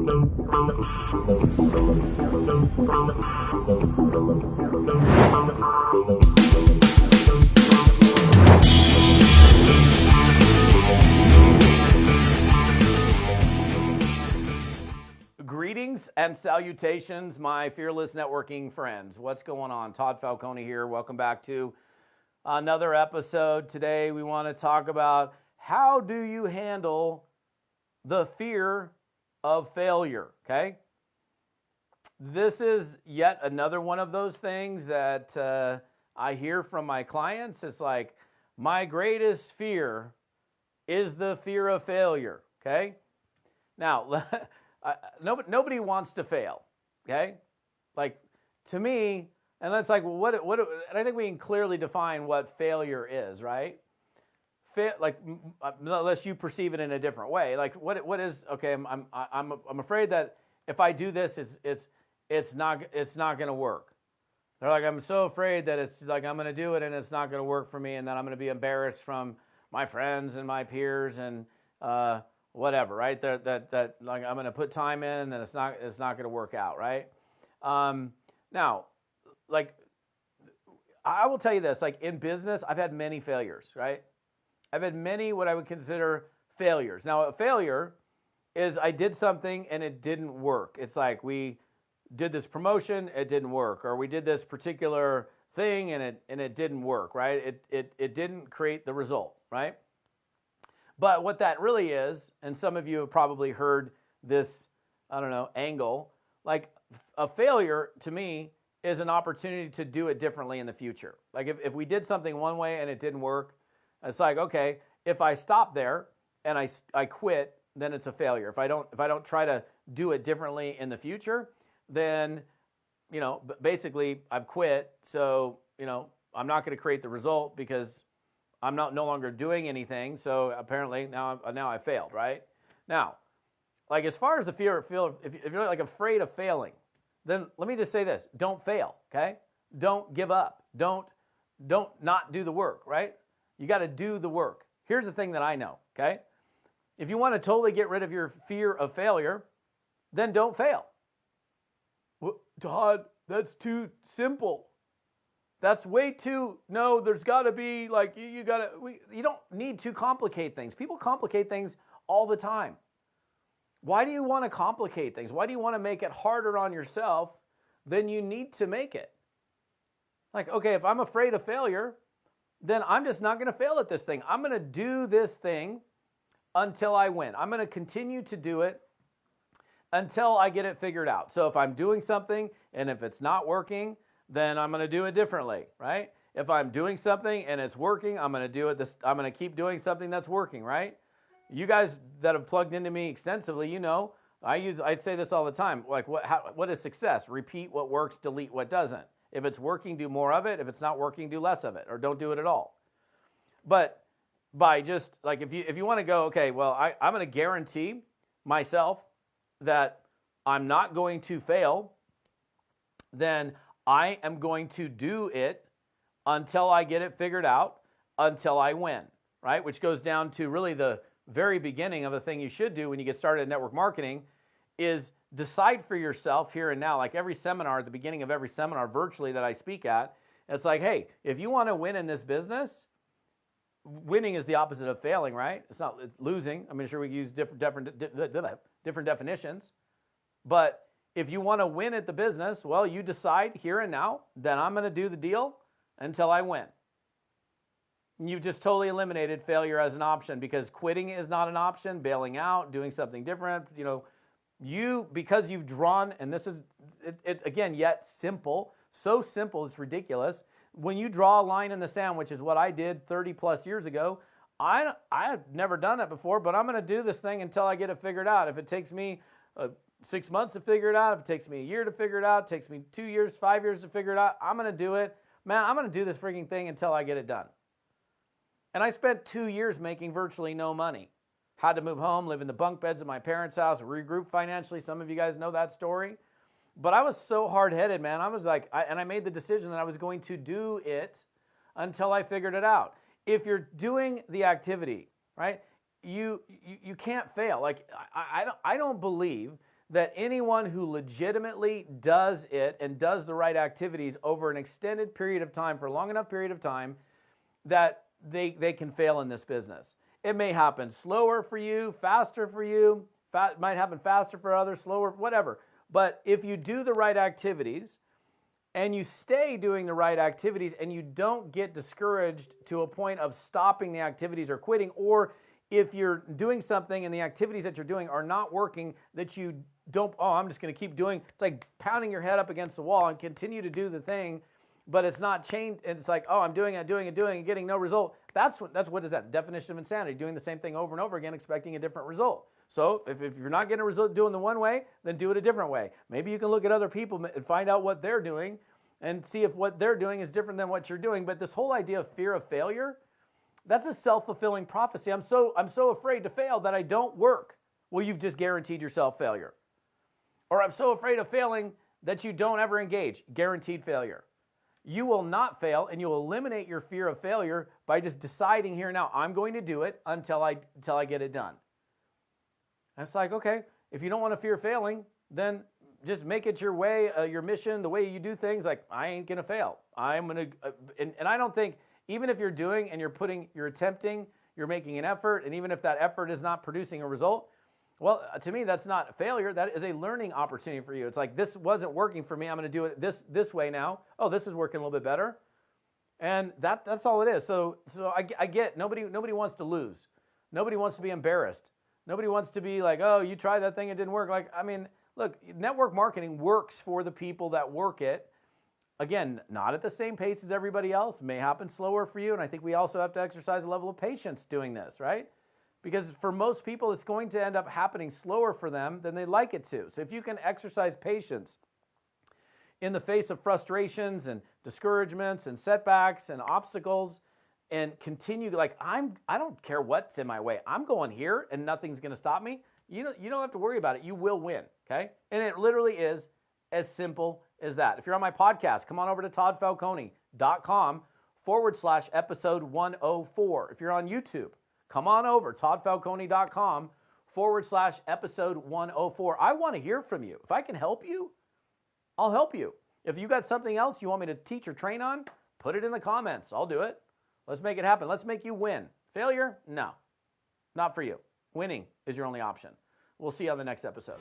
Greetings and salutations, my fearless networking friends. What's going on? Todd Falcone here. Welcome back to another episode. Today we want to talk about how do you handle the fear of failure, okay? This is yet another one of those things that I hear from my clients. It's like, my greatest fear is the fear of failure, okay? Now, nobody wants to fail, okay? Like, to me, and that's like, and I think we can clearly define what failure is, right? Unless you perceive it in a different way. Like, what is, okay, I'm afraid that if I do this, it's not going to work. They're like, I'm so afraid that it's like I'm going to do it and it's not going to work for me, and then I'm going to be embarrassed from my friends and my peers and whatever, right? That like I'm going to put time in and it's not going to work out, right? Now, like, I will tell you this, like in business, I've had many failures, right? I've had many what I would consider failures. Now, a failure is I did something and it didn't work. It's like we did this promotion, it didn't work, or we did this particular thing and it didn't work, right? It didn't create the result, right? But what that really is, and some of you have probably heard this, I don't know, angle, like a failure to me is an opportunity to do it differently in the future. Like if we did something one way and it didn't work, it's like, okay, if I stop there and I quit, then it's a failure. If I don't try to do it differently in the future, then, you know, basically I've quit. So, you know, I'm not going to create the result because I'm no longer doing anything. So apparently now I failed, right? Now, like as far as the fear of failure, if you're like afraid of failing, then let me just say this: don't fail, okay? Don't give up. Don't not do the work, right? You got to do the work. Here's the thing that I know, okay? If you want to totally get rid of your fear of failure, then don't fail. Well, Todd, that's too simple. That's way too, no, there's got to be like, you don't need to complicate things. People complicate things all the time. Why do you want to complicate things? Why do you want to make it harder on yourself than you need to make it? Like, okay, if I'm afraid of failure, then I'm just not going to fail at this thing. I'm going to do this thing until I win. I'm going to continue to do it until I get it figured out. So if I'm doing something and if it's not working, then I'm going to do it differently, right? If I'm doing something and it's working, I'm going to do it. I'm going to keep doing something that's working, right? You guys that have plugged into me extensively, you know, I say this all the time. Like, what is success? Repeat what works, delete what doesn't. If it's working, do more of it. If it's not working, do less of it, or don't do it at all. But by just like, if you want to go, okay, well, I'm going to guarantee myself that I'm not going to fail, then I am going to do it until I get it figured out, until I win, right? Which goes down to really the very beginning of a thing you should do when you get started in network marketing is decide for yourself here and now. Like every seminar, at the beginning of every seminar virtually that I speak at, it's like, hey, if you want to win in this business, winning is the opposite of failing, right? It's losing. I'm sure we use different definitions. But if you want to win at the business, well, you decide here and now that I'm going to do the deal until I win. You've just totally eliminated failure as an option because quitting is not an option, bailing out, doing something different, you know, because you've drawn, and this is, again, yet simple, so simple it's ridiculous. When you draw a line in the sand, which is what I did 30 plus years ago, I've never done it before, but I'm going to do this thing until I get it figured out. If it takes me 6 months to figure it out, if it takes me a year to figure it out, it takes me 2 years, 5 years to figure it out, I'm going to do it. Man, I'm going to do this freaking thing until I get it done. And I spent 2 years making virtually no money. Had to move home, live in the bunk beds at my parents' house, regroup financially. Some of you guys know that story. But I was so hard-headed, man. I was like, I made the decision that I was going to do it until I figured it out. If you're doing the activity, right, you can't fail. Like, I don't believe that anyone who legitimately does it and does the right activities over an extended period of time, for a long enough period of time, that they can fail in this business. It may happen slower for you, faster for you, might happen faster for others, slower, whatever. But if you do the right activities and you stay doing the right activities and you don't get discouraged to a point of stopping the activities or quitting, or if you're doing something and the activities that you're doing are not working, that you don't, oh, I'm just going to keep doing, it's like pounding your head up against the wall and continue to do the thing, but it's not changed, and it's like, oh, I'm doing it, and getting no result. That's what is that? Definition of insanity, doing the same thing over and over again, expecting a different result. So if you're not getting a result doing the one way, then do it a different way. Maybe you can look at other people and find out what they're doing and see if what they're doing is different than what you're doing. But this whole idea of fear of failure, that's a self-fulfilling prophecy. I'm so afraid to fail that I don't work. Well, you've just guaranteed yourself failure. Or I'm so afraid of failing that you don't ever engage. Guaranteed failure. You will not fail, and you'll eliminate your fear of failure by just deciding here now, I'm going to do it until I get it done. And it's like, okay, if you don't want to fear failing, then just make it your way, your mission, the way you do things. Like, I ain't going to fail. I'm going to, and I don't think, even if you're doing and you're attempting, you're making an effort, and even if that effort is not producing a result, well, to me, that's not a failure. That is a learning opportunity for you. It's like, this wasn't working for me. I'm going to do it this way now. Oh, this is working a little bit better. And that's all it is. So I get, nobody wants to lose. Nobody wants to be embarrassed. Nobody wants to be like, oh, you tried that thing, it didn't work. Like, I mean, look, network marketing works for the people that work it. Again, not at the same pace as everybody else. May happen slower for you. And I think we also have to exercise a level of patience doing this, right? Because for most people, it's going to end up happening slower for them than they'd like it to. So if you can exercise patience in the face of frustrations and discouragements and setbacks and obstacles, and continue, like, I don't care what's in my way. I'm going here and nothing's going to stop me. You don't have to worry about it. You will win, okay? And it literally is as simple as that. If you're on my podcast, come on over to toddfalcone.com/episode 104. If you're on YouTube, come on over, toddfalcone.com/episode 104. I want to hear from you. If I can help you, I'll help you. If you got something else you want me to teach or train on, put it in the comments. I'll do it. Let's make it happen. Let's make you win. Failure? No, not for you. Winning is your only option. We'll see you on the next episode.